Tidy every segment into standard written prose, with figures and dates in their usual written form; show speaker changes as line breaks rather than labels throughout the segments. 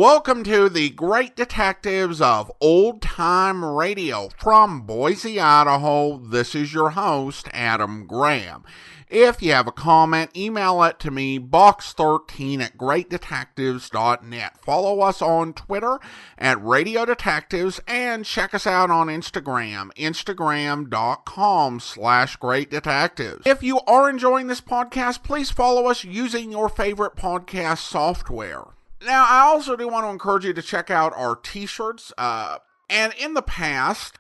Welcome to the Great Detectives of Old Time Radio. From Boise, Idaho, this is your host, Adam Graham. If you have a comment, email it to me, box13@greatdetectives.net. Follow us on Twitter at Radio Detectives and check us out on Instagram, instagram.com/greatdetectives. If you are enjoying this podcast, please follow us using your favorite podcast software. Now, I also do want to encourage you to check out our t-shirts. And in the past,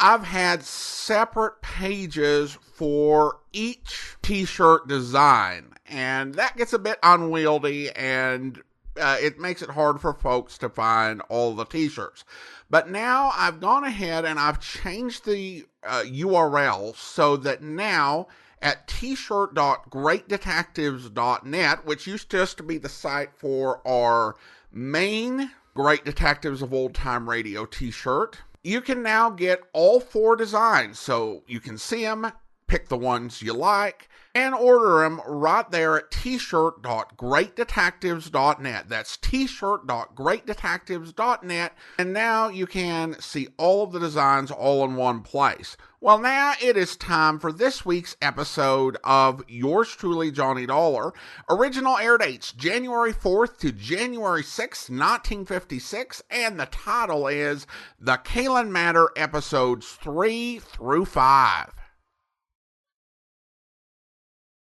I've had separate pages for each t-shirt design, and that gets a bit unwieldy, and it makes it hard for folks to find all the t-shirts. But now I've gone ahead and I've changed the URL so that now at t-shirt.greatdetectives.net, which used just to be the site for our main Great Detectives of Old Time Radio t-shirt, you can now get all 4 designs, so you can see them, pick the ones you like, and order them right there at t-shirt.greatdetectives.net. That's t-shirt.greatdetectives.net, and now you can see all of the designs all in one place. Well, now it is time for this week's episode of Yours Truly, Johnny Dollar. Original air dates January 4th to January 6th, 1956, and the title is The Kalin Matter, episodes 3 through 5.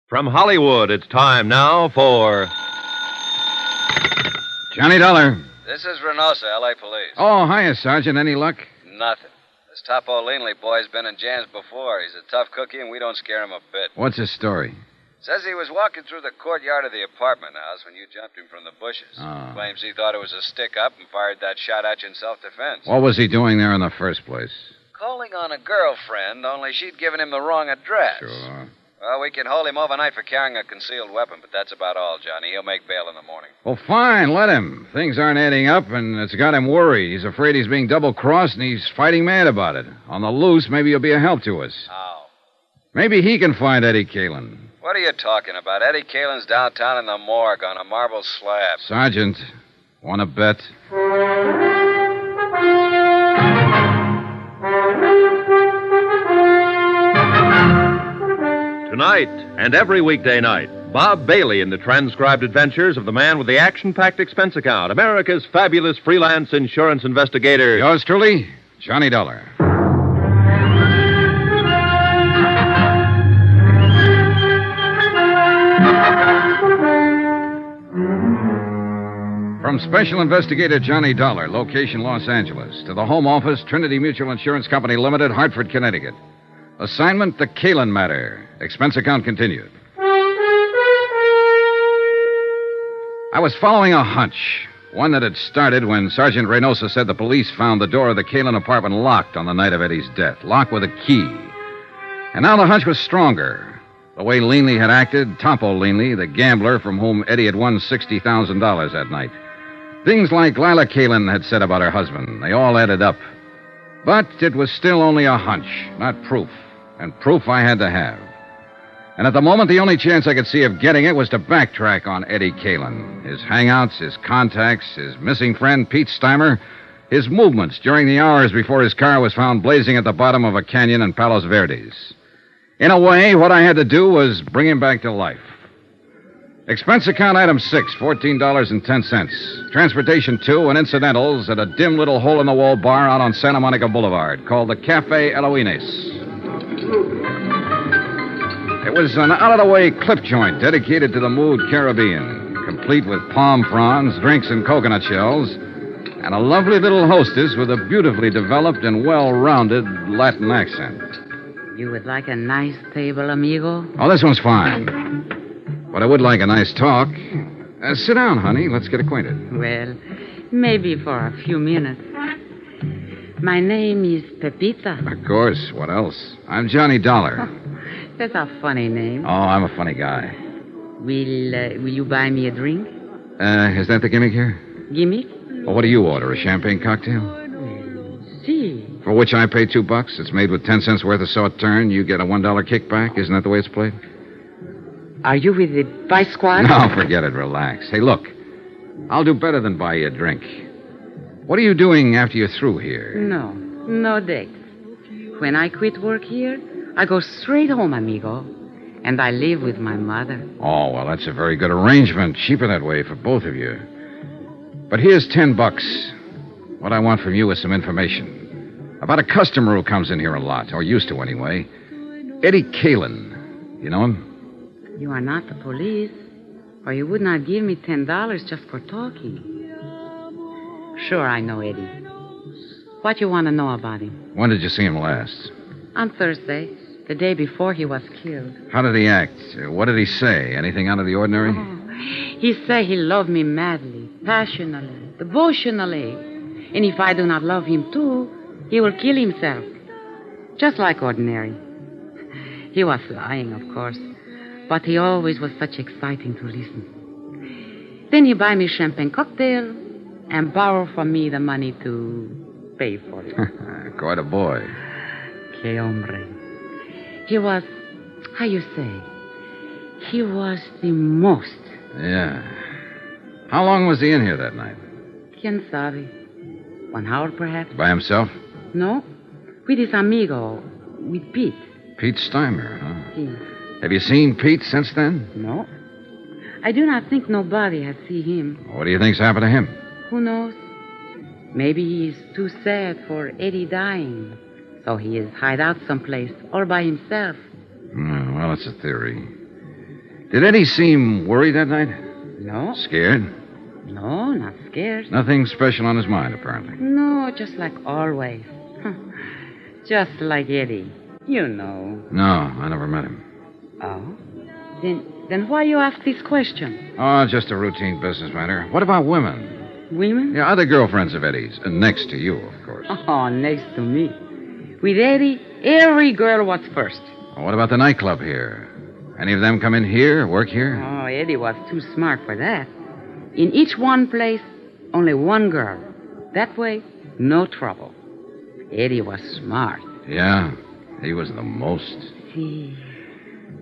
From Hollywood, it's time now for
Johnny Dollar.
This is Reynosa, L.A. Police.
Oh, hiya, Sergeant. Any luck?
Nothing. This Topo Leanley boy's been in jams before. He's a tough cookie, and we don't scare him a bit.
What's his story?
Says he was walking through the courtyard of the apartment house when you jumped him from the bushes.
Oh.
Claims he thought it was a stick-up and fired that shot at you in self-defense.
What was he doing there in the first place?
Calling on a girlfriend, only she'd given him the wrong address.
Sure.
Well, we can hold him overnight for carrying a concealed weapon, but that's about all, Johnny. He'll make bail in the morning.
Well, fine. Let him. Things aren't adding up, and it's got him worried. He's afraid he's being double-crossed, and he's fighting mad about it. On the loose, maybe he'll be a help to us.
How?
Maybe he can find Eddie Caylin.
What are you talking about? Eddie Kaylin's downtown in the morgue on a marble slab.
Sergeant, want to bet?
Tonight and every weekday night, Bob Bailey in the transcribed adventures of the man with the action-packed expense account, America's fabulous freelance insurance investigator.
Yours truly, Johnny Dollar. From Special Investigator Johnny Dollar, location Los Angeles, to the Home Office, Trinity Mutual Insurance Company Limited, Hartford, Connecticut. Assignment, The Kalin Matter. Expense account continued. I was following a hunch, one that had started when Sergeant Reynosa said the police found the door of the Kalin apartment locked on the night of Eddie's death, locked with a key. And now the hunch was stronger. The way Leanley had acted, Topo Leanley, the gambler from whom Eddie had won $60,000 that night. Things like Lila Kalin had said about her husband, they all added up. But it was still only a hunch, not proof. And proof I had to have. And at the moment, the only chance I could see of getting it was to backtrack on Eddie Kalin. His hangouts, his contacts, his missing friend, Pete Steimer, his movements during the hours before his car was found blazing at the bottom of a canyon in Palos Verdes. In a way, what I had to do was bring him back to life. Expense account item 6, $14.10. Transportation 2 and incidentals at a dim little hole-in-the-wall bar out on Santa Monica Boulevard called the Cafe Eloines. It was an out-of-the-way clip joint dedicated to the mood Caribbean, complete with palm fronds, drinks, and coconut shells, and a lovely little hostess with a beautifully developed and well-rounded Latin accent.
You would like a nice table, amigo?
Oh, this one's fine. But I would like a nice talk. Sit down, honey. Let's get acquainted.
Well, maybe for a few minutes. My name is Pepita.
Of course. What else? I'm Johnny Dollar.
That's a funny name.
Oh, I'm a funny guy.
Will you buy me a drink?
Is that the gimmick here?
Gimmick?
Well, what do you order? A champagne cocktail?
See.
For which I pay $2. It's made with 10 cents worth of sauterne. You get a $1 kickback. Isn't that the way it's played?
Are you with the Vice Squad?
No, forget it. Relax. Hey, look. I'll do better than buy you a drink. What are you doing after you're through here?
No dates. When I quit work here, I go straight home, amigo. And I live with my mother.
Oh, well, that's a very good arrangement. Cheaper that way for both of you. But here's $10. What I want from you is some information about a customer who comes in here a lot, or used to anyway. Eddie Caylin. You know him?
You are not the police, or you would not give me $10 just for talking. Sure, I know Eddie. What you want to know about him?
When did you see him last?
On Thursday, the day before he was killed.
How did he act? What did he say? Anything out of the ordinary?
Oh, he said he loved me madly, passionately, devotionally. And if I do not love him too, he will kill himself. Just like ordinary. He was lying, of course. But he always was such exciting to listen. Then he buy me champagne cocktail and borrow from me the money to pay for it.
Quite a boy.
Que hombre. He was, how you say, he was the most.
Yeah. How long was he in here that night?
Quien sabe? 1 hour, perhaps?
By himself?
No. With his amigo, with Pete.
Pete Steimer, huh?
Yes.
Have you seen Pete since then?
No. I do not think nobody has seen him.
What do you think's happened to him?
Who knows? Maybe he is too sad for Eddie dying. So he is hide out someplace, all by himself.
Well, it's a theory. Did Eddie seem worried that night?
No.
Scared?
No, not scared.
Nothing special on his mind, apparently.
No, just like always. Just like Eddie. You know.
No, I never met him.
Oh? Then why you ask this question?
Oh, just a routine business matter. What about women?
Women?
Yeah, other girlfriends of Eddie's. Next to you, of course.
Oh, next to me. With Eddie, every girl was first.
Well, what about the nightclub here? Any of them come in here, work here?
Oh, Eddie was too smart for that. In each one place, only one girl. That way, no trouble. Eddie was smart.
Yeah, he was the most.
See.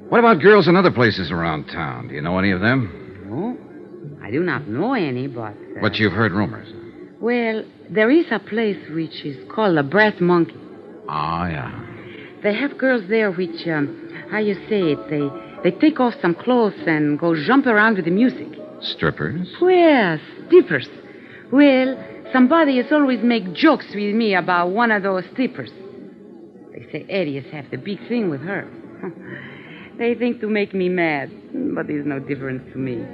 What about girls in other places around town? Do you know any of them?
No, I do not know any, but...
But you've heard rumors.
Well, there is a place which is called the Brass Monkey.
Oh, yeah.
They have girls there which, how you say it, they take off some clothes and go jump around with the music.
Strippers?
Well, strippers. Well, somebody has always make jokes with me about one of those strippers. They say Eddie has had the big thing with her. They think to make me mad, but there's no difference to me.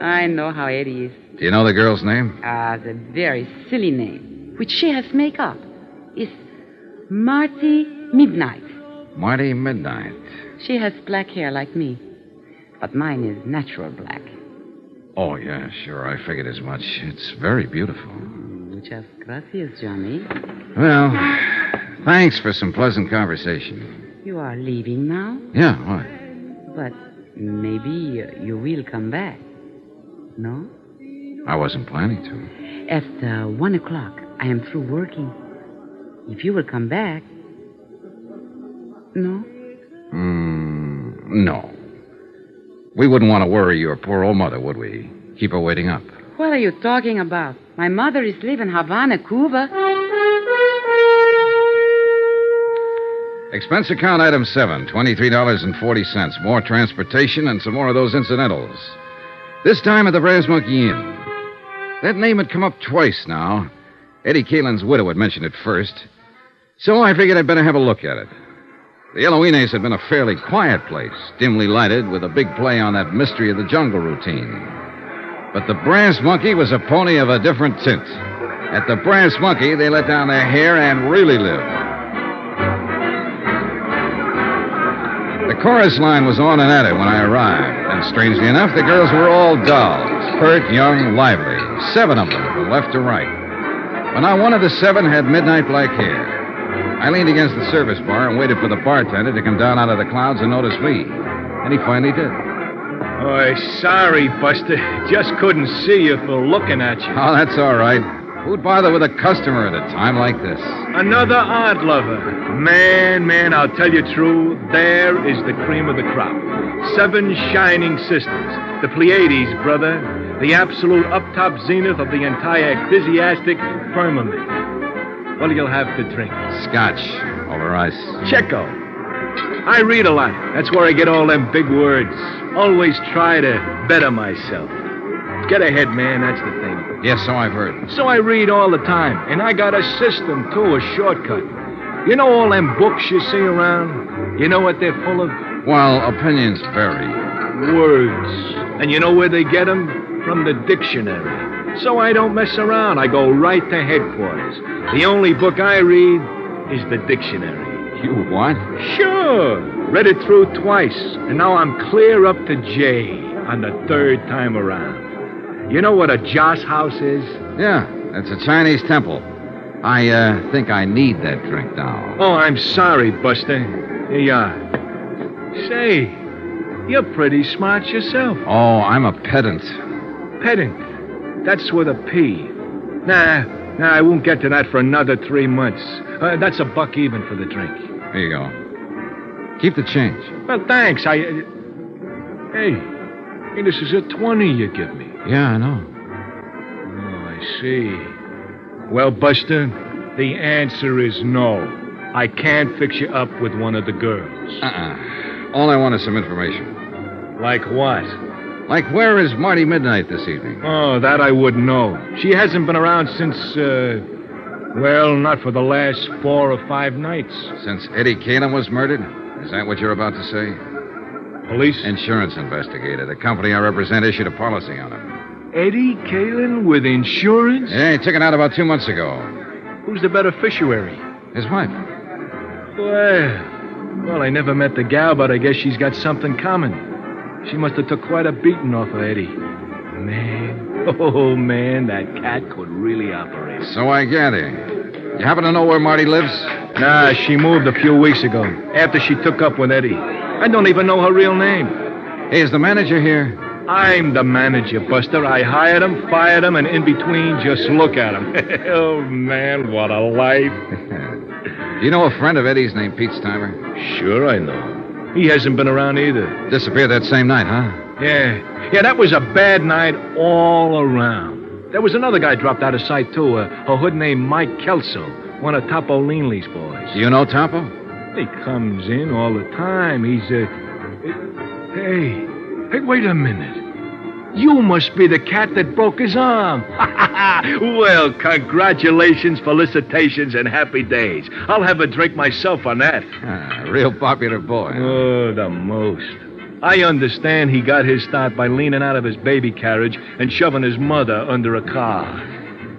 I know how Eddie is.
Do you know the girl's name?
The very silly name, which she has make up, is Marty Midnight.
Marty Midnight.
She has black hair like me, but mine is natural black.
Oh, yeah, sure. I figured as much. It's very beautiful.
Muchas gracias, Johnny.
Well, thanks for some pleasant conversation.
You are leaving now?
Yeah, what?
But maybe you will come back. No?
I wasn't planning to.
At 1 o'clock, I am through working. If you will come back... No?
No. We wouldn't want to worry your poor old mother, would we? Keep her waiting up.
What are you talking about? My mother is living in Havana, Cuba.
Expense account item 7, $23.40. More transportation and some more of those incidentals. This time at the Brass Monkey Inn. That name had come up twice now. Eddie Kaylin's widow had mentioned it first. So I figured I'd better have a look at it. The Eloines had been a fairly quiet place, dimly lighted with a big play on that mystery of the jungle routine. But the Brass Monkey was a pony of a different tint. At the Brass Monkey, they let down their hair and really lived. The chorus line was on and at it when I arrived, and strangely enough, the girls were all dolls, pert, young, lively, 7 of them from left to right. But now one of the 7 had midnight black hair. I leaned against the service bar and waited for the bartender to come down out of the clouds and notice me. And he finally did.
Oh, sorry, Buster. Just couldn't see you for looking at you.
Oh, that's all right. Who'd bother with a customer at a time like this?
Another art lover. Man, I'll tell you true, there is the cream of the crop. 7 shining sisters. The Pleiades, brother. The absolute up-top zenith of the entire ecclesiastic firmament. What'll you have to drink?
Scotch over ice.
Checo. I read a lot. That's where I get all them big words. Always try to better myself. Get ahead, man, that's the thing.
Yes, so I've heard.
So I read all the time, and I got a system, too, a shortcut. You know all them books you see around? You know what they're full of?
Well, opinions vary.
Words. And you know where they get them? From the dictionary. So I don't mess around. I go right to headquarters. The only book I read is the dictionary.
You what?
Sure. Read it through twice, and now I'm clear up to J on the third time around. You know what a joss house is?
Yeah, it's a Chinese temple. I think I need that drink now.
Oh, I'm sorry, Buster. Here you are. Say, you're pretty smart yourself.
Oh, I'm a pedant.
Pedant. That's with a P. Nah, I won't get to that for another 3 months. That's $1 even for the drink.
Here you go. Keep the change.
Well, thanks. Hey, this is a 20 you give me.
Yeah, I know.
Oh, I see. Well, Buster, the answer is no. I can't fix you up with one of the girls.
All I want is some information.
Like what?
Like, where is Marty Midnight this evening?
Oh, that I wouldn't know. She hasn't been around since, well, not for the last 4 or 5 nights.
Since Eddie Kalin was murdered? Is that what you're about to say?
Police?
Insurance investigator. The company I represent issued a policy on him.
Eddie Caylin with insurance?
Yeah, he took it out about 2 months ago.
Who's the beneficiary?
His wife.
Well, I never met the gal, but I guess she's got something common. She must have took quite a beating off of Eddie. Man, that cat could really operate.
So I gather. You happen to know where Marty lives?
Nah, she moved a few weeks ago, after she took up with Eddie. I don't even know her real name.
Hey, is the manager here?
I'm the manager, Buster. I hired him, fired him, and in between, just look at him. Oh, man, what a life.
Do you know a friend of Eddie's named Pete Stimer?
Sure I know. He hasn't been around either.
Disappeared that same night, huh?
Yeah, that was a bad night all around. There was another guy dropped out of sight, too, a hood named Mike Kelso, one of Topo Leanley's boys.
Do you know Topo?
He comes in all the time. He's, Hey, wait a minute. You must be the cat that broke his arm. Well, congratulations, felicitations, and happy days. I'll have a drink myself on that.
Real popular boy. Huh?
Oh, the most. I understand he got his start by leaning out of his baby carriage and shoving his mother under a car.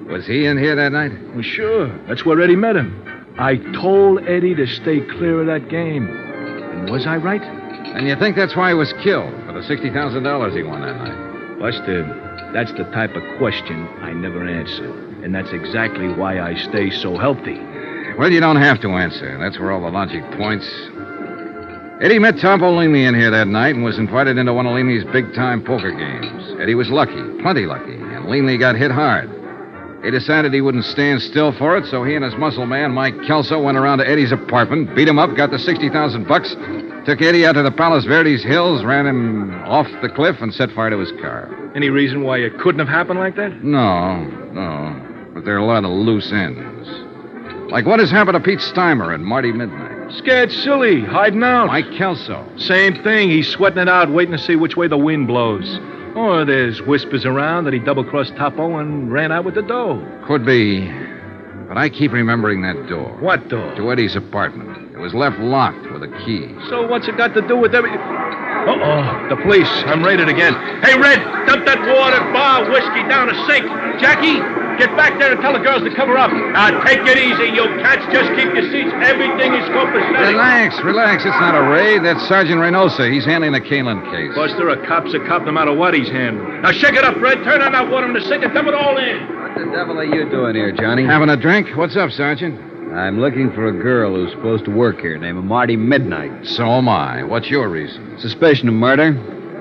Was he in here that night?
Well, sure. That's where Eddie met him. I told Eddie to stay clear of that game. And was I right?
And you think that's why he was killed, for the $60,000 he won that night?
Buster, that's the type of question I never answer. And that's exactly why I stay so healthy.
Well, you don't have to answer. That's where all the logic points. Eddie met Topo Leanley in here that night and was invited into one of Leanley's big-time poker games. Eddie was lucky, plenty lucky, and Leanley got hit hard. He decided he wouldn't stand still for it, so he and his muscle man, Mike Kelso, went around to Eddie's apartment, beat him up, got the $60,000, took Eddie out to the Palos Verdes hills, ran him off the cliff, and set fire to his car.
Any reason why it couldn't have happened like that?
No. But there are a lot of loose ends. Like what has happened to Pete Stimer and Marty Midnight.
Scared silly, hiding out.
Mike Kelso.
Same thing. He's sweating it out, waiting to see which way the wind blows. Or there's whispers around that he double-crossed Topo and ran out with the dough.
Could be. But I keep remembering that door.
What door?
To Eddie's apartment. It was left locked with a key.
So what's it got to do with everything? Uh-oh, the police. I'm raided again. Hey, Red, dump that water, bar, whiskey down the sink. Jackie, get back there and tell the girls to cover up. Now, take it easy, you cats. Just keep your seats. Everything is copacetic.
Relax. It's not a raid. That's Sergeant Reynosa. He's handling the Caylin case.
Buster, a cop's a cop no matter what he's handling. Now, shake it up, Red. Turn on that water in the sink and dump it all in.
What the devil are you doing here, Johnny?
Having a drink? What's up, Sergeant?
I'm looking for a girl who's supposed to work here named Marty Midnight.
So am I. What's your reason?
Suspicion of murder.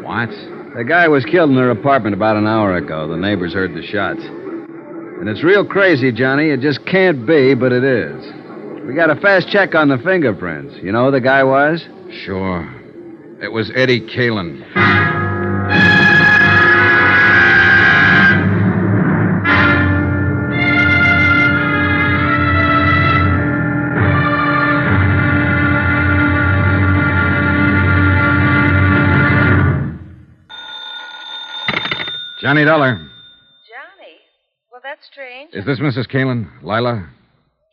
What?
The guy was killed in her apartment about an hour ago. The neighbors heard the shots. And it's real crazy, Johnny. It just can't be, but it is. We got a fast check on the fingerprints. You know who the guy was?
Sure. It was Eddie Kalin. Johnny Dollar.
Johnny? Well, that's strange.
Is this Mrs. Caylin? Lila?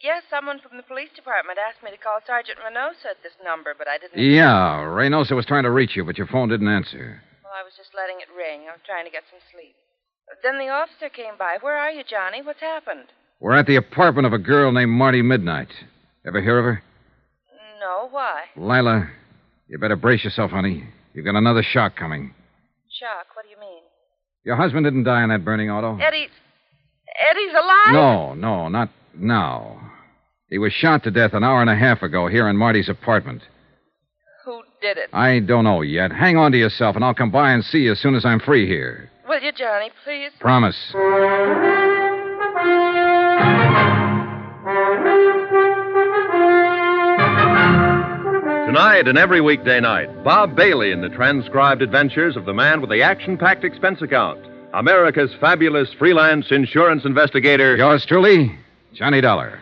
Yes, someone from the police department asked me to call Sergeant Reynosa at this number, but I didn't...
Yeah, Reynosa was trying to reach you, but your phone didn't answer.
Well, I was just letting it ring. I was trying to get some sleep. Then the officer came by. Where are you, Johnny? What's happened?
We're at the apartment of a girl named Marty Midnight. Ever hear of her?
No, why?
Lila, you better brace yourself, honey. You've got another shock coming.
Shock? What do you mean?
Your husband didn't die in that burning auto?
Eddie's alive?
No, not now. He was shot to death an hour and a half ago here in Marty's apartment.
Who did it?
I don't know yet. Hang on to yourself, and I'll come by and see you as soon as I'm free here.
Will you, Johnny, please?
Promise.
Tonight and every weekday night, Bob Bailey in the transcribed adventures of the man with the action-packed expense account, America's fabulous freelance insurance investigator.
Yours truly, Johnny Dollar.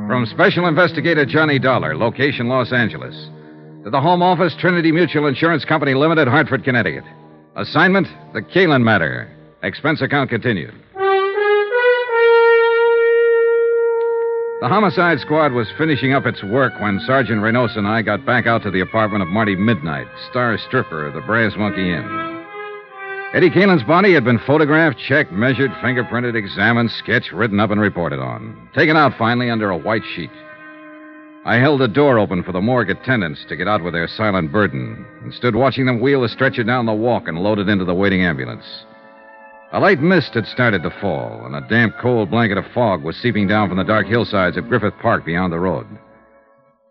From Special Investigator Johnny Dollar, location Los Angeles, to the Home Office, Trinity Mutual Insurance Company Limited, Hartford, Connecticut. Assignment, the Caylin matter. Expense account continued. The homicide squad was finishing up its work when Sergeant Reynosa and I got back out to the apartment of Marty Midnight, star stripper of the Brass Monkey Inn. Eddie Kaylin's body had been photographed, checked, measured, fingerprinted, examined, sketched, written up, and reported on. Taken out finally under a white sheet. I held the door open for the morgue attendants to get out with their silent burden and stood watching them wheel the stretcher down the walk and load it into the waiting ambulance. A light mist had started to fall, and a damp, cold blanket of fog was seeping down from the dark hillsides of Griffith Park beyond the road.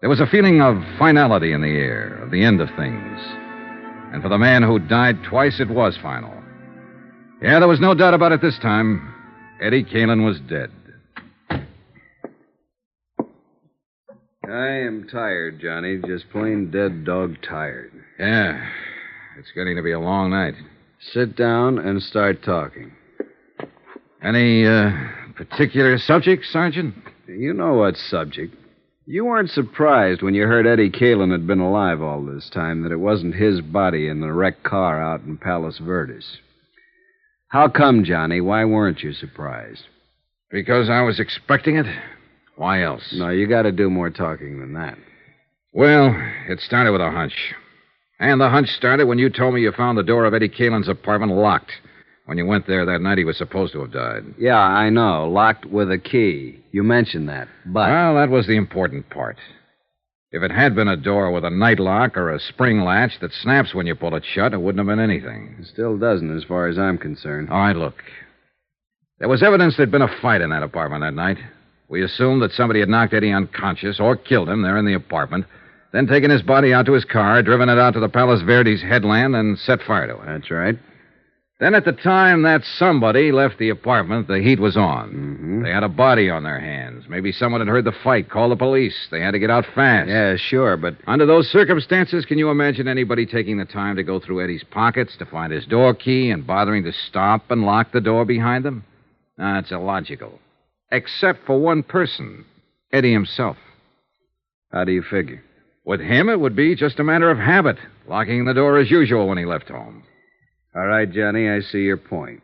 There was a feeling of finality in the air, of the end of things. And for the man who died twice, it was final. Yeah, there was no doubt about it this time. Eddie Caylin was dead.
I am tired, Johnny. Just plain dead dog tired.
Yeah, it's getting to be a long night.
Sit down and start talking.
Any particular subject, Sergeant?
You know what subject. You weren't surprised when you heard Eddie Caylin had been alive all this time that it wasn't his body in the wrecked car out in Palos Verdes. How come, Johnny? Why weren't you surprised?
Because I was expecting it. Why else?
No, you got to do more talking than that.
Well, it started with a hunch. And the hunch started when you told me you found the door of Eddie Kaylin's apartment locked when you went there that night he was supposed to have died.
Yeah, I know. Locked with a key. You mentioned that, but...
Well, that was the important part. If it had been a door with a night lock or a spring latch that snaps when you pull it shut, it wouldn't have been anything.
It still doesn't, as far as I'm concerned.
All right, look. There was evidence there'd been a fight in that apartment that night. We assumed that somebody had knocked Eddie unconscious or killed him there in the apartment, then taken his body out to his car, driven it out to the Palos Verdes headland, and set fire to it.
That's right.
Then at the time that somebody left the apartment, the heat was on.
Mm-hmm.
They had a body on their hands. Maybe someone had heard the fight, called the police. They had to get out fast.
Yeah, sure, but...
Under those circumstances, can you imagine anybody taking the time to go through Eddie's pockets to find his door key and bothering to stop and lock the door behind them? It's illogical. Except for one person, Eddie himself.
How do you figure?
With him, it would be just a matter of habit, locking the door as usual when he left home.
All right, Johnny, I see your point.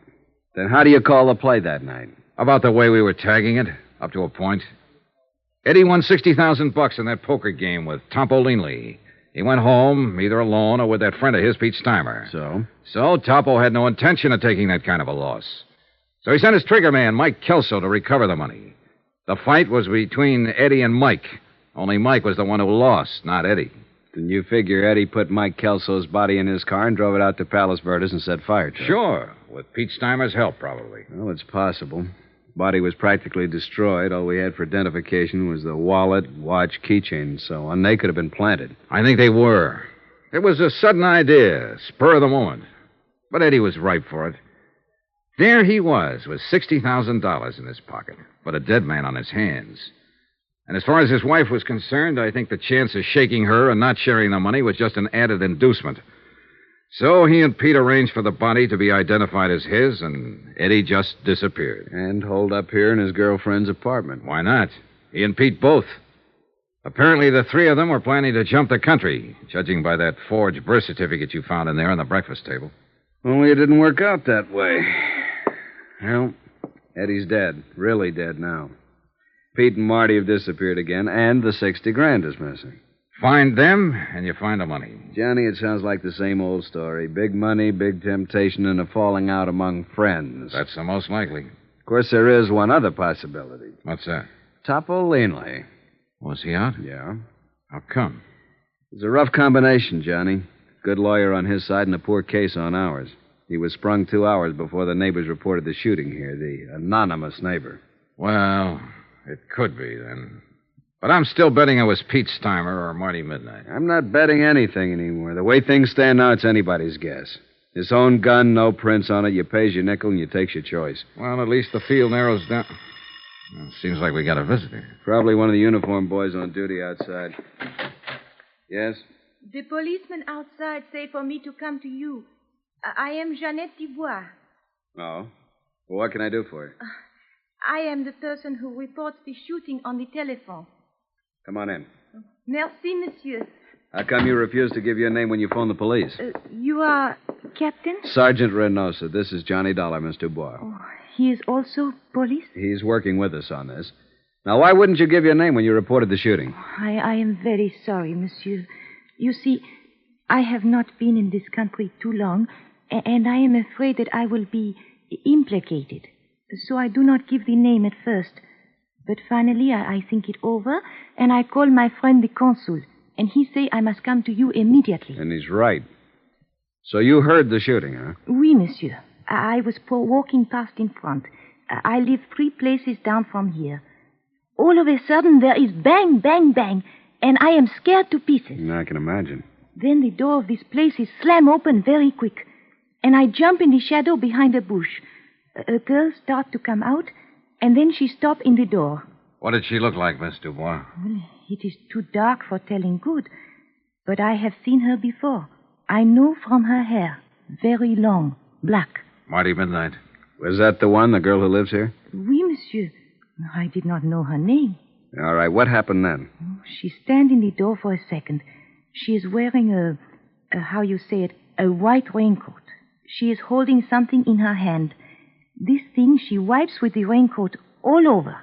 Then how do you call the play that night?
About the way we were tagging it, up to a point. Eddie won $60,000 in that poker game with Topo Linley. He went home, either alone or with that friend of his, Pete Steimer. So Topo had no intention of taking that kind of a loss. So he sent his trigger man, Mike Kelso, to recover the money. The fight was between Eddie and Mike. Only Mike was the one who lost, not Eddie.
Then you figure Eddie put Mike Kelso's body in his car and drove it out to Palos Verdes and set fire to it?
Sure, with Pete Steimer's help, probably.
Well, it's possible. Body was practically destroyed. All we had for identification was the wallet, watch, keychain, and so on. They could have been planted.
I think they were. It was a sudden idea, spur of the moment. But Eddie was ripe for it. There he was, with $60,000 in his pocket, but a dead man on his hands. And as far as his wife was concerned, I think the chance of shaking her and not sharing the money was just an added inducement. So he and Pete arranged for the body to be identified as his, and Eddie just disappeared.
And holed up here in his girlfriend's apartment.
Why not? He and Pete both. Apparently, the three of them were planning to jump the country, judging by that forged birth certificate you found in there on the breakfast table.
Only it didn't work out that way. Well, Eddie's dead. Really dead now. Pete and Marty have disappeared again, and the 60 grand is missing.
Find them, and you find the money.
Johnny, it sounds like the same old story. Big money, big temptation, and a falling out among friends.
That's the most likely.
Of course, there is one other possibility.
What's that?
Topo Leanley.
Was he out?
Yeah.
How come?
It's a rough combination, Johnny. Good lawyer on his side and a poor case on ours. He was sprung 2 hours before the neighbors reported the shooting here, the anonymous neighbor.
Well, it could be, then. But I'm still betting it was Pete Steimer or Marty Midnight.
I'm not betting anything anymore. The way things stand now, it's anybody's guess. His own gun, no prints on it. You pays your nickel and you takes your choice.
Well, at least the field narrows down. Well, seems like we got a visitor.
Probably one of the uniformed boys on duty outside. Yes?
The policeman outside say for me to come to you. I am Jeannette Dubois.
Oh? Well, what can I do for you?
I am the person who reports the shooting on the telephone.
Come on in.
Merci, monsieur.
How come you refused to give your name when you phoned the police?
You are Captain?
Sergeant Reynosa. This is Johnny Dollar, Miss Dubois.
Oh, he is also police?
He's working with us on this. Now, why wouldn't you give your name when you reported the shooting?
I am very sorry, monsieur. You see, I have not been in this country too long, and I am afraid that I will be implicated. So I do not give the name at first. But finally, I think it over, and I call my friend the consul, and he say I must come to you immediately.
And he's right. So you heard the shooting, huh?
Oui, monsieur. I was walking past in front. I live 3 places down from here. All of a sudden, there is bang, bang, bang, and I am scared to pieces.
I can imagine.
Then the door of this place is slam open very quick, and I jump in the shadow behind a bush. A girl start to come out, and then she stop in the door.
What did she look like, Miss Dubois?
Well, it is too dark for telling good, but I have seen her before. I know from her hair. Very long, black.
Marty Midnight.
Was that the one, the girl who lives here?
Oui, monsieur. I did not know her name.
All right, what happened then?
She stand in the door for a second. She is wearing how you say it, a white raincoat. She is holding something in her hand. This thing she wipes with the raincoat all over.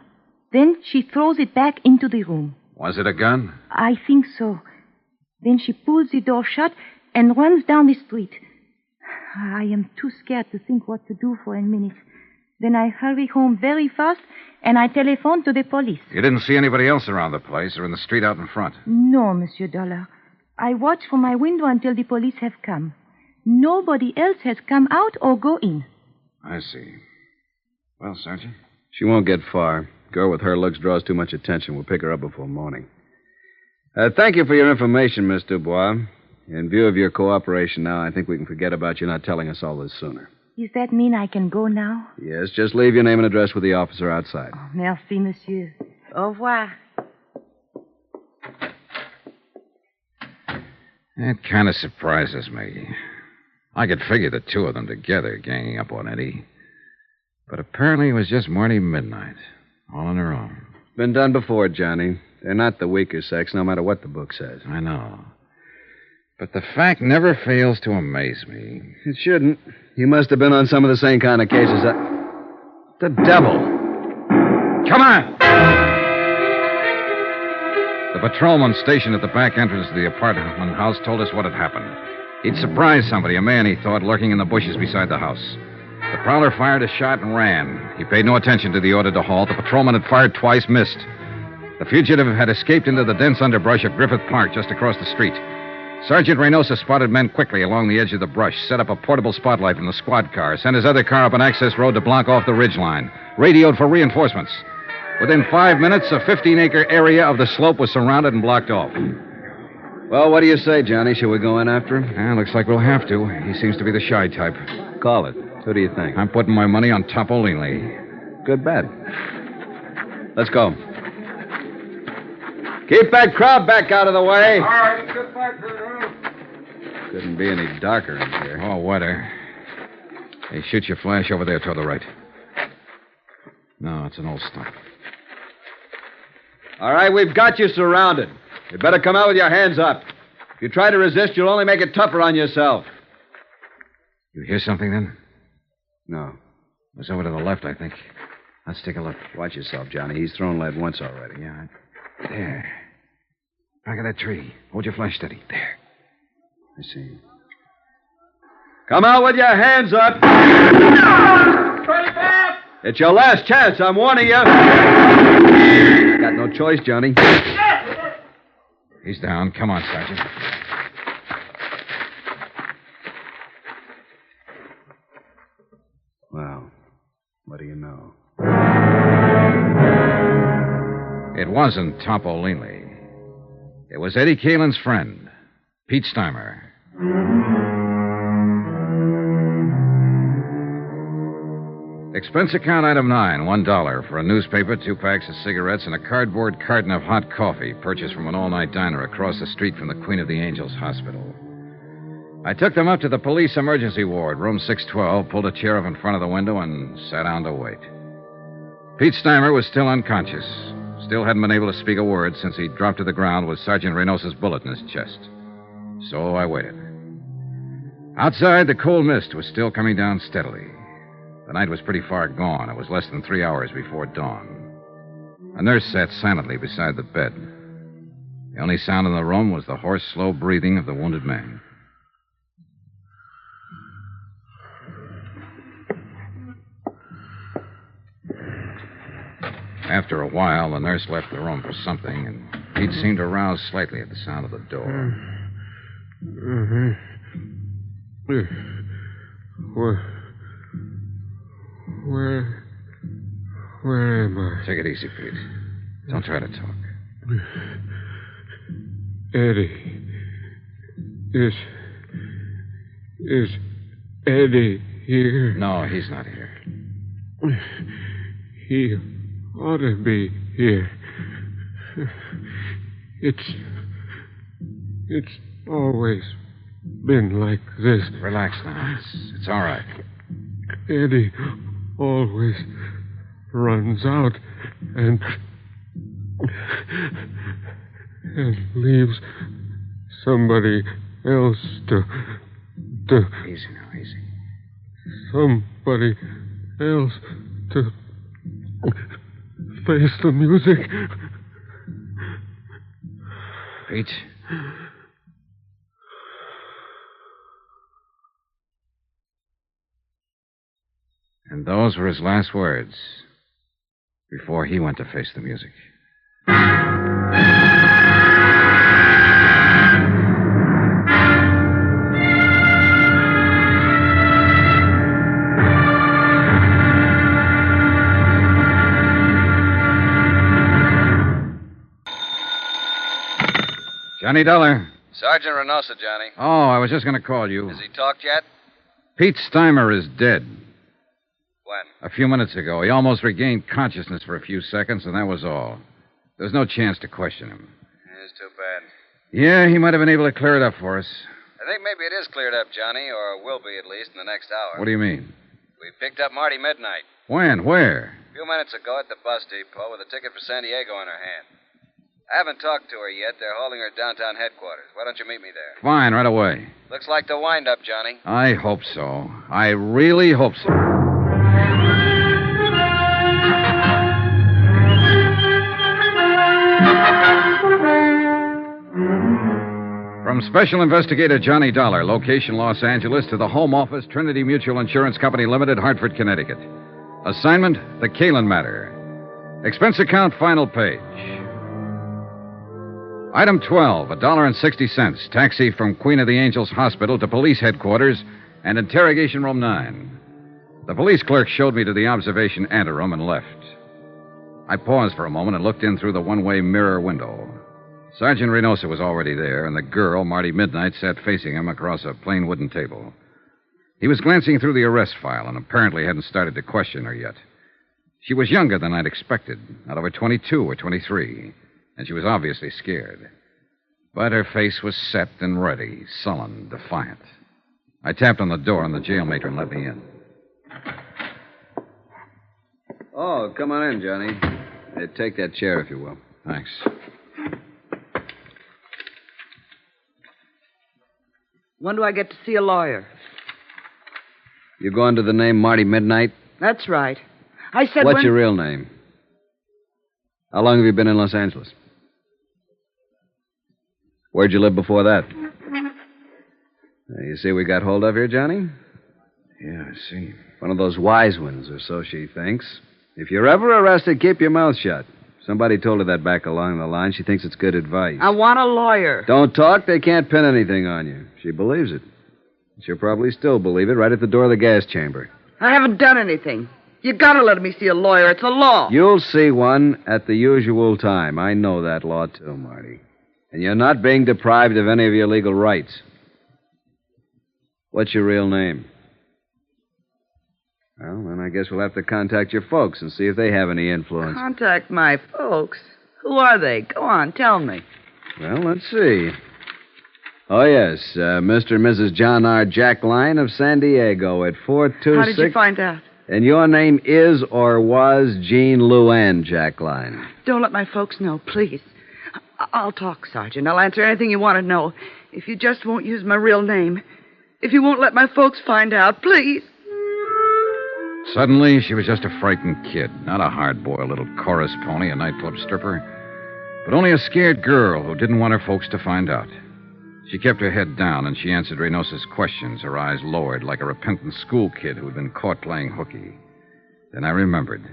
Then she throws it back into the room.
Was it a gun?
I think so. Then she pulls the door shut and runs down the street. I am too scared to think what to do for a minute. Then I hurry home very fast, and I telephone to the police.
You didn't see anybody else around the place or in the street out in front?
No, Monsieur Dollar. I watch from my window until the police have come. Nobody else has come out or go in.
I see. Well, Sergeant?
She won't get far. Girl with her looks draws too much attention. We'll pick her up before morning. Thank you for your information, Miss Dubois. In view of your cooperation now, I think we can forget about you not telling us all this sooner.
Does that mean I can go now?
Yes, just leave your name and address with the officer outside.
Oh, merci, monsieur. Au revoir.
That kind of surprises me. I could figure the two of them together ganging up on Eddie. But apparently it was just Marty Midnight, all on her own.
Been done before, Johnny. They're not the weaker sex, no matter what the book says.
I know. But the fact never fails to amaze me.
It shouldn't. You must have been on some of the same kind of cases. The devil.
Come on! The patrolman stationed at the back entrance of the apartment house told us what had happened. He'd surprised somebody, a man, he thought, lurking in the bushes beside the house. The prowler fired a shot and ran. He paid no attention to the order to halt. The patrolman had fired twice, missed. The fugitive had escaped into the dense underbrush of Griffith Park just across the street. Sergeant Reynosa spotted men quickly along the edge of the brush, set up a portable spotlight in the squad car, sent his other car up an access road to block off the ridgeline, radioed for reinforcements. Within 5 minutes, a 15-acre area of the slope was surrounded and blocked off.
Well, what do you say, Johnny? Shall we go in after him?
Yeah, looks like we'll have to. He seems to be the shy type.
Call it. Who do you think?
I'm putting my money on Topo Leanley.
Good bet. Let's go. Keep that crowd back out of the way.
All right, let's get back there.
Couldn't be any darker in here.
Oh, wetter. Hey, shoot your flash over there toward the right. No, it's an old stump.
All right, we've got you surrounded. You better come out with your hands up. If you try to resist, you'll only make it tougher on yourself.
You hear something, then?
No.
It was over to the left, I think. Let's take a look.
Watch yourself, Johnny. He's thrown lead once already.
Yeah. There. Back of that tree. Hold your flash steady. There.
I see. Come out with your hands up. It's your last chance. I'm warning you. Got no choice, Johnny.
He's down. Come on, Sergeant.
Well, what do you know?
It wasn't Topolini. It was Eddie Kaylin's friend, Pete Steimer. Expense account item 9, $1 for a newspaper, 2 packs of cigarettes, and a cardboard carton of hot coffee purchased from an all-night diner across the street from the Queen of the Angels Hospital. I took them up to the police emergency ward, room 612, pulled a chair up in front of the window, and sat down to wait. Pete Steimer was still unconscious. Still hadn't been able to speak a word since he dropped to the ground with Sergeant Reynosa's bullet in his chest. So I waited. Outside, the cold mist was still coming down steadily. The night was pretty far gone. It was less than 3 hours before dawn. A nurse sat silently beside the bed. The only sound in the room was the hoarse, slow breathing of the wounded man. After a while, the nurse left the room for something, and Pete seemed to rouse slightly at the sound of the door.
Where am I?
Take it easy, Pete. Don't try to talk.
Eddie. Is Eddie here?
No, he's not here.
He ought to be here. It's always been like this.
Relax now. It's all right.
Eddie always runs out and leaves somebody else to
Easy now, easy.
Somebody else to face the music.
Pete? And those were his last words before he went to face the music. Johnny Dollar.
Sergeant Reynosa, Johnny.
Oh, I was just going to call you.
Has he talked yet?
Pete Steimer is dead.
When?
A few minutes ago. He almost regained consciousness for a few seconds, and that was all. There's no chance to question him.
It's too bad.
Yeah, he might have been able to clear it up for us.
I think maybe it is cleared up, Johnny, or will be at least in the next hour.
What do you mean?
We picked up Marty Midnight.
When? Where?
A few minutes ago at the bus depot with a ticket for San Diego in her hand. I haven't talked to her yet. They're holding her downtown headquarters. Why don't you meet me there?
Fine, right away.
Looks like the wind-up, Johnny.
I hope so. I really hope so. From Special Investigator Johnny Dollar, location Los Angeles, to the Home Office, Trinity Mutual Insurance Company Limited, Hartford, Connecticut. Assignment, the Kalin matter. Expense account, final page. Item 12, $1.60. Taxi from Queen of the Angels Hospital to police headquarters and interrogation room 9. The police clerk showed me to the observation anteroom and left. I paused for a moment and looked in through the one-way mirror window. Sergeant Reynosa was already there, and the girl, Marty Midnight, sat facing him across a plain wooden table. He was glancing through the arrest file and apparently hadn't started to question her yet. She was younger than I'd expected, not over 22 or 23, and she was obviously scared. But her face was set and ready, sullen, defiant. I tapped on the door, and the jail matron let me in.
Oh, come on in, Johnny. Hey, take that chair, if you will.
Thanks.
When do I get to see a lawyer?
You go under the name Marty Midnight?
That's right. I said
What's your real name? How long have you been in Los Angeles? Where'd you live before that? You see what we got hold of here, Johnny?
Yeah, I see.
One of those wise ones, or so she thinks. If you're ever arrested, keep your mouth shut. Somebody told her that back along the line. She thinks it's good advice.
I want a lawyer.
Don't talk. They can't pin anything on you. She believes it. She'll probably still believe it right at the door of the gas chamber.
I haven't done anything. You gotta let me see a lawyer. It's a law.
You'll see one at the usual time. I know that law, too, Marty. And you're not being deprived of any of your legal rights. What's your real name? Well, then I guess we'll have to contact your folks and see if they have any influence.
Contact my folks? Who are they? Go on, tell me.
Well, let's see. Oh, yes, Mr. and Mrs. John R. Jack Line of San Diego at 426...
How did you find out?
And your name is or was Jean Luann Jack Line.
Don't let my folks know, please. I'll talk, Sergeant. I'll answer anything you want to know. If you just won't use my real name. If you won't let my folks find out, please.
Suddenly, she was just a frightened kid. Not a hard-boiled little chorus pony, a nightclub stripper. But only a scared girl who didn't want her folks to find out. She kept her head down, and she answered Reynosa's questions, her eyes lowered like a repentant school kid who had been caught playing hooky. Then I remembered.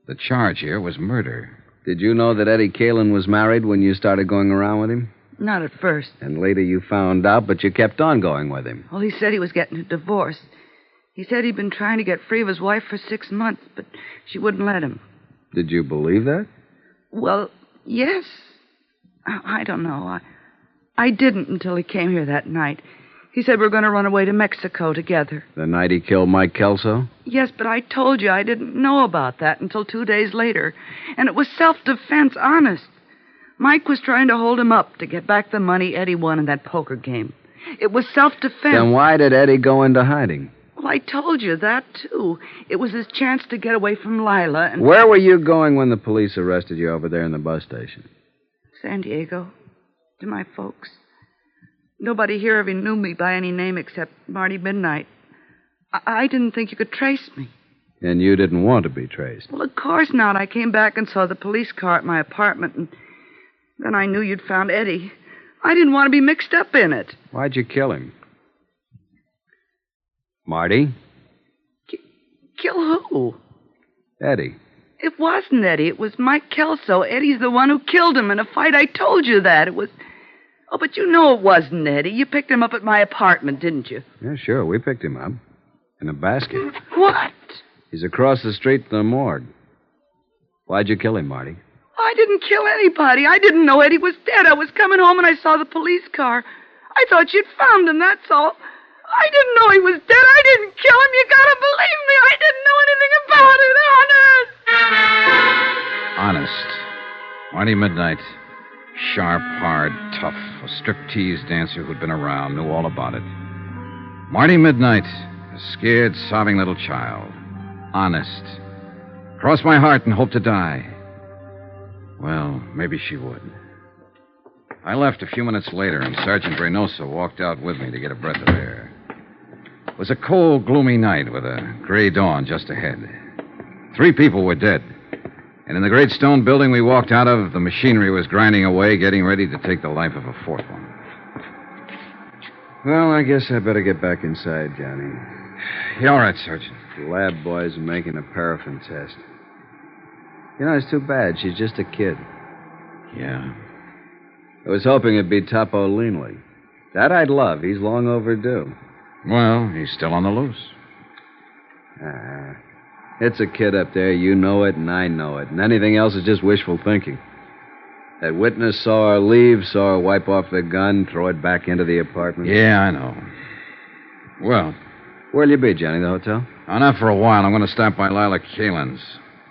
The charge here was murder.
Did you know that Eddie Caylin was married when you started going around with him?
Not at first.
And later you found out, but you kept on going with him.
Well, he said he was getting a divorce. He said he'd been trying to get free of his wife for 6 months, but she wouldn't let him.
Did you believe that?
Well, yes. I don't know. I didn't until he came here that night. He said we were going to run away to Mexico together.
The night he killed Mike Kelso?
Yes, but I told you I didn't know about that until 2 days later. And it was self-defense, honest. Mike was trying to hold him up to get back the money Eddie won in that poker game. It was self-defense.
Then why did Eddie go into hiding?
Well, I told you that, too. It was his chance to get away from Lila and...
Where were you going when the police arrested you over there in the bus station?
San Diego. To my folks. Nobody here ever knew me by any name except Marty Midnight. I didn't think you could trace me.
And you didn't want to be traced?
Well, of course not. I came back and saw the police car at my apartment, and then I knew you'd found Eddie. I didn't want to be mixed up in it.
Why'd you kill him? Marty?
Kill who?
Eddie.
It wasn't Eddie. It was Mike Kelso. Eddie's the one who killed him in a fight. I told you that. It was... Oh, but you know it wasn't Eddie. You picked him up at my apartment, didn't you?
Yeah, sure. We picked him up. In a basket.
What?
He's across the street from the morgue. Why'd you kill him, Marty?
I didn't kill anybody. I didn't know Eddie was dead. I was coming home and I saw the police car. I thought you'd found him, that's all. I didn't know he was dead. I didn't kill him. You gotta believe me. I didn't know anything about it, honest.
Honest. Marty Midnight. Sharp, hard, tough. A striptease dancer who'd been around, knew all about it. Marty Midnight. A scared, sobbing little child. Honest. Cross my heart and hope to die. Well, maybe she would. I left a few minutes later, and Sergeant Reynosa walked out with me to get a breath of air. It was a cold, gloomy night with a gray dawn just ahead. 3 people were dead. And in the great stone building we walked out of, the machinery was grinding away, getting ready to take the life of a 4th one.
Well, I guess I better get back inside, Johnny.
Yeah, all right, Sergeant.
The lab boys are making a paraffin test. You know, it's too bad. She's just a kid.
Yeah.
I was hoping it'd be Topo Leanley. That I'd love. He's long overdue.
Well, he's still on the loose.
It's a kid up there. You know it, and I know it. And anything else is just wishful thinking. That witness saw her leave, saw her wipe off the gun, throw it back into the apartment.
Yeah, I know. Well...
Where'll you be, Johnny? The hotel?
Oh, not for a while. I'm going to stop by Lila Kaylin's.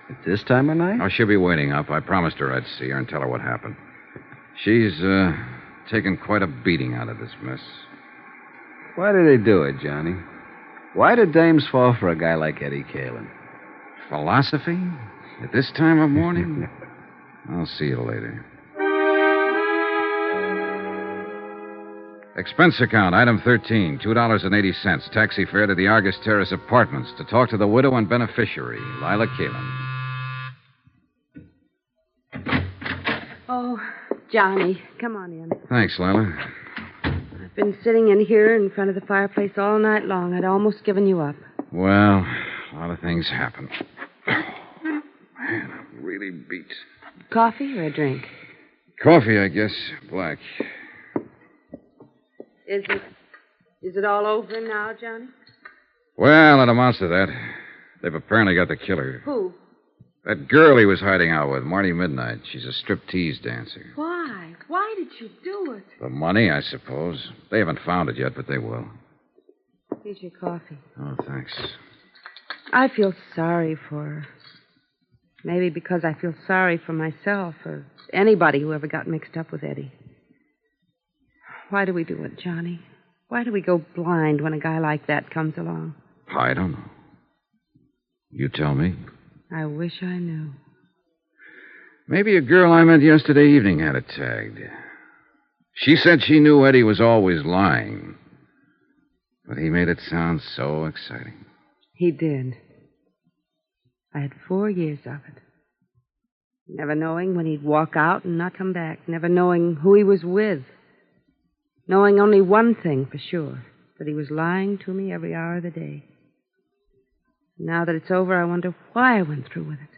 At this time of night?
Oh, she'll be waiting up. I promised her I'd see her and tell her what happened. She's, taken quite a beating out of this mess.
Why do they do it, Johnny? Why do dames fall for a guy like Eddie Caylin?
Philosophy? At this time of morning? I'll see you later. Expense account, item 13, $2.80. Taxi fare to the Argus Terrace Apartments to talk to the widow and beneficiary, Lila Caylin.
Oh, Johnny, come on in.
Thanks, Lila.
I've been sitting in here in front of the fireplace all night long. I'd almost given you up.
Well, a lot of things happen. Man, I'm really beat.
Coffee or a drink?
Coffee, I guess. Black.
Is it all over now, Johnny?
Well, it amounts to that. They've apparently got the killer.
Who?
That girl he was hiding out with, Marty Midnight. She's a striptease dancer.
Why? Why did you do it?
The money, I suppose. They haven't found it yet, but they will.
Here's your coffee.
Oh, thanks.
I feel sorry for her. Maybe because I feel sorry for myself or anybody who ever got mixed up with Eddie. Why do we do it, Johnny? Why do we go blind when a guy like that comes along?
I don't know. You tell me.
I wish I knew.
Maybe a girl I met yesterday evening had it tagged. She said she knew Eddie was always lying. But he made it sound so exciting.
He did. I had 4 years of it. Never knowing when he'd walk out and not come back. Never knowing who he was with. Knowing only one thing for sure, that he was lying to me every hour of the day. Now that it's over, I wonder why I went through with it.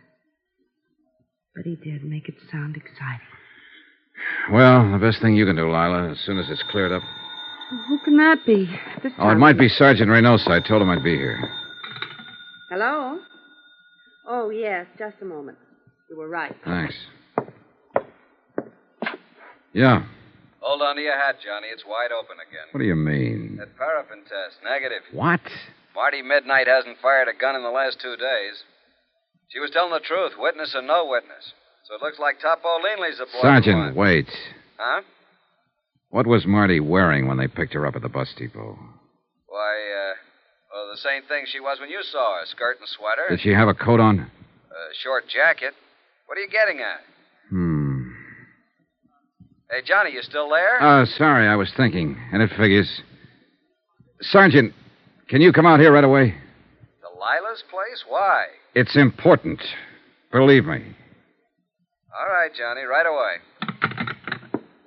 But he did make it sound exciting.
Well, the best thing you can do, Lila, as soon as it's cleared up.
Who can that be? This
Oh, it might be Sergeant Reynosa. I told him I'd be here.
Hello? Oh, yes, just a moment. You were right.
Thanks. Yeah.
Hold on to your hat, Johnny. It's wide open again.
What do you mean?
That paraffin test, negative.
What?
Marty Midnight hasn't fired a gun in the last 2 days. She was telling the truth, witness or no witness. So it looks like Topo Leanley's the boy.
Sergeant, wait.
Huh?
What was Marty wearing when they picked her up at the bus depot?
Why, well, the same thing she was when you saw her. Skirt and sweater.
Did she have a coat on?
Short jacket. What are you getting at? Hey, Johnny, you still there?
Sorry, I was thinking. And it figures. Sergeant, can you come out here right away?
To Lila's place? Why?
It's important. Believe me.
All right, Johnny, right away.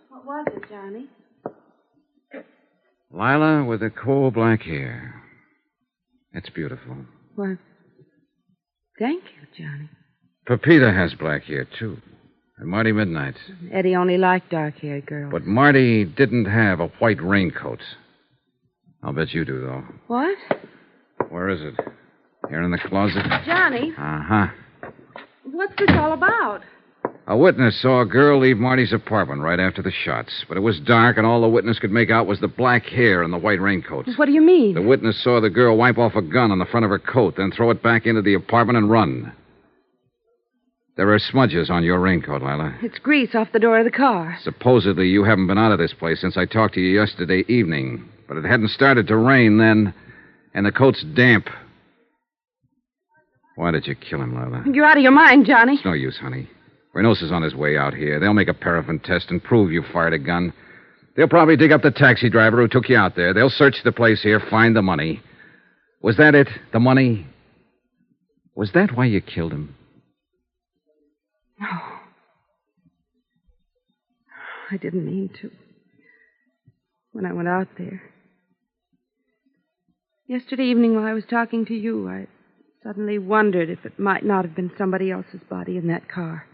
What was it, Johnny?
Lila with the coal black hair. It's beautiful.
Well, thank you, Johnny.
Pepita has black hair, too. And Marty Midnight.
Eddie only liked dark-haired girls.
But Marty didn't have a white raincoat. I'll bet you do, though.
What?
Where is it? Here in the closet?
Johnny?
Uh-huh.
What's this all about?
A witness saw a girl leave Marty's apartment right after the shots. But it was dark, and all the witness could make out was the black hair and the white raincoat.
What do you mean?
The witness saw the girl wipe off a gun on the front of her coat, then throw it back into the apartment and run. There are smudges on your raincoat, Lila.
It's grease off the door of the car.
Supposedly, you haven't been out of this place since I talked to you yesterday evening. But it hadn't started to rain then, and the coat's damp. Why did you kill him, Lila?
You're out of your mind, Johnny.
It's no use, honey. Reynosa's on his way out here. They'll make a paraffin test and prove you fired a gun. They'll probably dig up the taxi driver who took you out there. They'll search the place here, find the money. Was that it? The money? Was that why you killed him?
No. I didn't mean to. When I went out there. Yesterday evening while I was talking to you, I suddenly wondered if it might not have been somebody else's body in that car.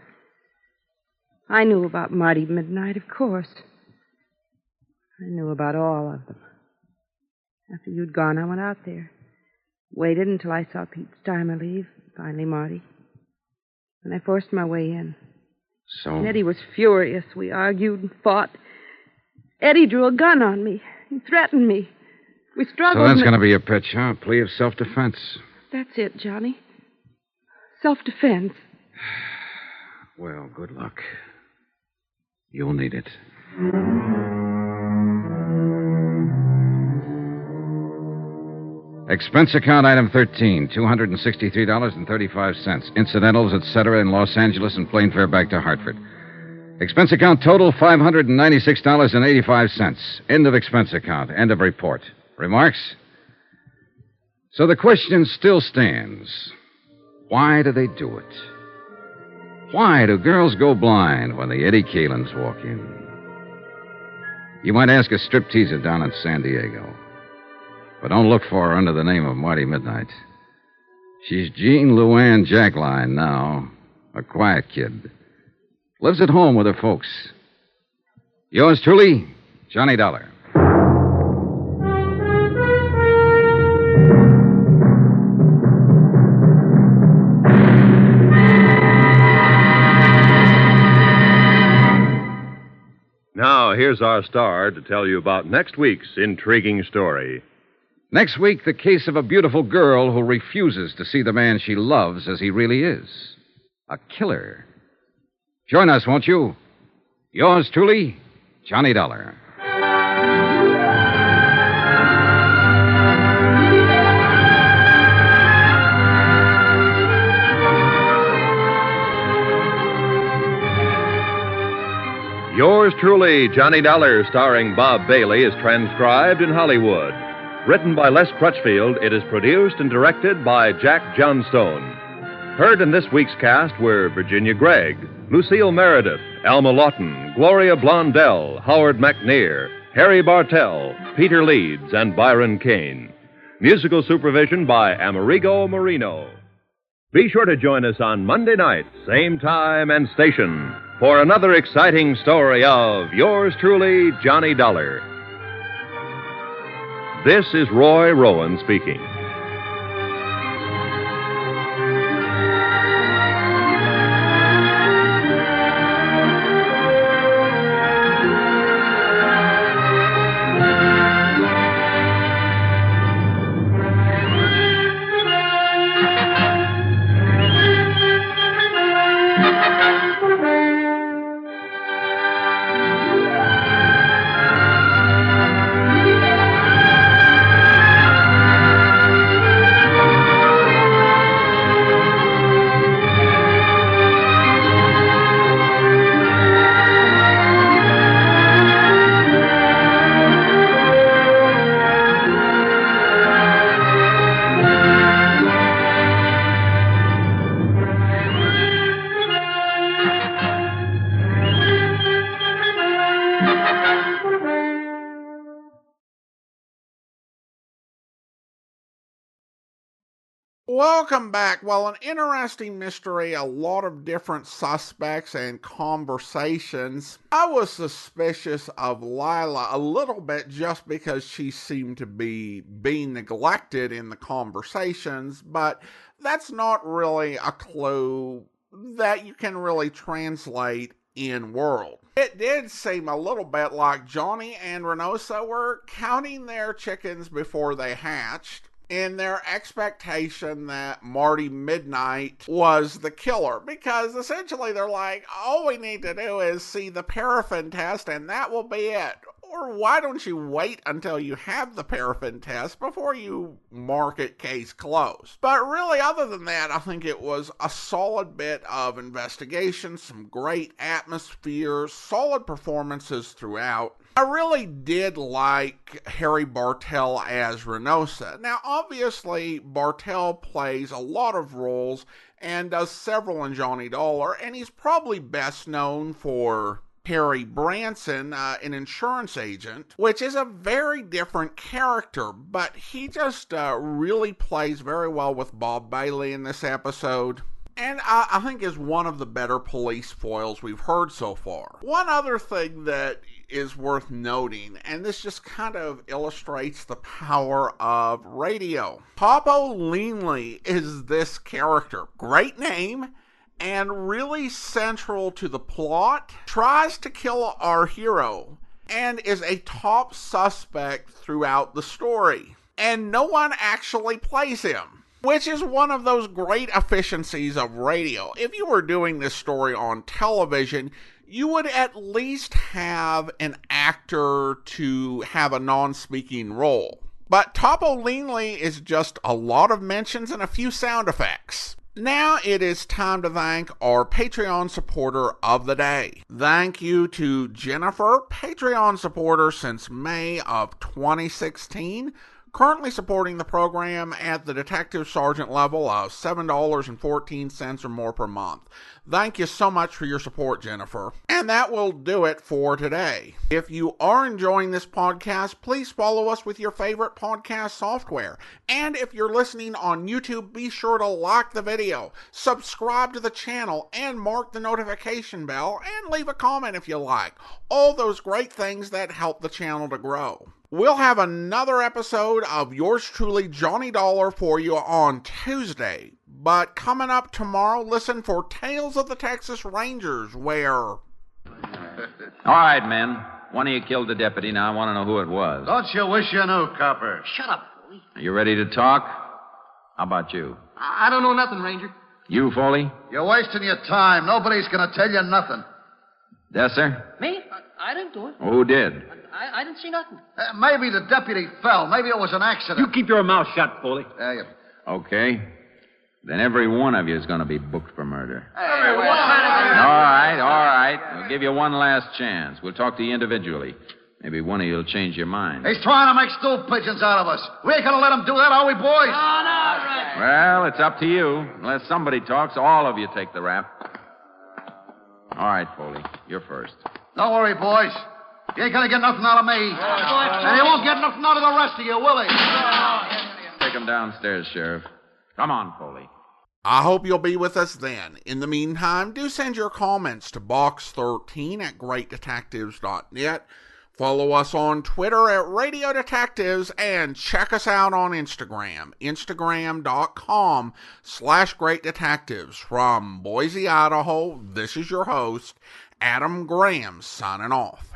I knew about Marty Midnight, of course. I knew about all of them. After you'd gone, I went out there. Waited until I saw Pete Steimer leave. Finally, Marty. And I forced my way in.
So?
And Eddie was furious. We argued and fought. Eddie drew a gun on me. He threatened me. We struggled.
So that's going to be your pitch, huh? A plea of self-defense.
That's it, Johnny. Self-defense.
Well, good luck. You'll need it. Expense account item 13, $263.35. Incidentals, etc., in Los Angeles and plane fare back to Hartford. Expense account total, $596.85. End of expense account. End of report. Remarks? So the question still stands. Why do they do it? Why do girls go blind when the Eddie Caylins walk in? You might ask a stripteaser down in San Diego. But don't look for her under the name of Marty Midnight. She's Jean Luann Jackline now. A quiet kid. Lives at home with her folks. Yours truly, Johnny Dollar.
Now, here's our star to tell you about next week's intriguing story.
Next week, the case of a beautiful girl who refuses to see the man she loves as he really is. A killer. Join us, won't you? Yours truly, Johnny Dollar.
Yours truly, Johnny Dollar, starring Bob Bailey, is transcribed in Hollywood. Written by Les Crutchfield, it is produced and directed by Jack Johnstone. Heard in this week's cast were Virginia Gregg, Lucille Meredith, Alma Lawton, Gloria Blondell, Howard McNear, Harry Bartell, Peter Leeds, and Byron Kane. Musical supervision by Amerigo Marino. Be sure to join us on Monday night, same time and station, for another exciting story of Yours truly, Johnny Dollar. This is Roy Rowan speaking.
Welcome back. Well, an interesting mystery, a lot of different suspects and conversations. I was suspicious of Lila a little bit just because she seemed to be being neglected in the conversations, but that's not really a clue that you can really translate in world. It did seem a little bit like Johnny and Reynosa were counting their chickens before they hatched, in their expectation that Marty Midnight was the killer, because essentially they're like, all we need to do is see the paraffin test and that will be it. Or why don't you wait until you have the paraffin test before you mark it case closed? But really, other than that, I think it was a solid bit of investigation, some great atmosphere, solid performances throughout. I really did like Harry Bartell as Reynosa. Now, obviously, Bartell plays a lot of roles and does several in Johnny Dollar, and he's probably best known for Harry Branson, an insurance agent, which is a very different character, but he just really plays very well with Bob Bailey in this episode. And I think is one of the better police foils we've heard so far. One other thing that is worth noting, and this just kind of illustrates the power of radio. Popo Leanley is this character. Great name, and really central to the plot. Tries to kill our hero, and is a top suspect throughout the story. And no one actually plays him, which is one of those great efficiencies of radio. If you were doing this story on television, you would at least have an actor to have a non-speaking role. But Topo Leanly is just a lot of mentions and a few sound effects. Now it is time to thank our Patreon supporter of the day. Thank you to Jennifer, Patreon supporter since May of 2016, currently supporting the program at the detective sergeant level of $7.14 or more per month. Thank you so much for your support, Jennifer. And that will do it for today. If you are enjoying this podcast, please follow us with your favorite podcast software. And if you're listening on YouTube, be sure to like the video, subscribe to the channel, and mark the notification bell, and leave a comment if you like. All those great things that help the channel to grow. We'll have another episode of yours truly, Johnny Dollar, for you on Tuesday. But coming up tomorrow, listen for Tales of the Texas Rangers, where...
All right, men. One of you killed the deputy. Now I want to know who it was.
Don't you wish you knew, Copper?
Shut up, Foley.
Are you ready to talk? How about you?
I don't know nothing, Ranger.
You, Foley?
You're wasting your time. Nobody's going to tell you nothing.
Yes, sir?
Me? I didn't do it.
Well, who did?
I didn't see nothing.
Maybe the deputy fell. Maybe it was an accident.
You keep your mouth shut, Foley.
Okay. Then every one of you is going to be booked for murder.
Hey,
All right. We'll give you one last chance. We'll talk to you individually. Maybe one of you will change your mind.
He's trying to make stool pigeons out of us. We ain't going to let him do that, are we, boys?
No,
Well, it's up to you. Unless somebody talks, all of you take the rap. All right, Foley. You're first.
Don't worry, boys. You ain't going to get nothing out of me. And you won't get nothing out of the rest of you, will he?
Take him downstairs, Sheriff. Come on, Foley.
I hope you'll be with us then. In the meantime, do send your comments to box13@greatdetectives.net. Follow us on Twitter at Radio Detectives and check us out on Instagram, instagram.com/greatdetectives. From Boise, Idaho, this is your host, Adam Graham, signing off.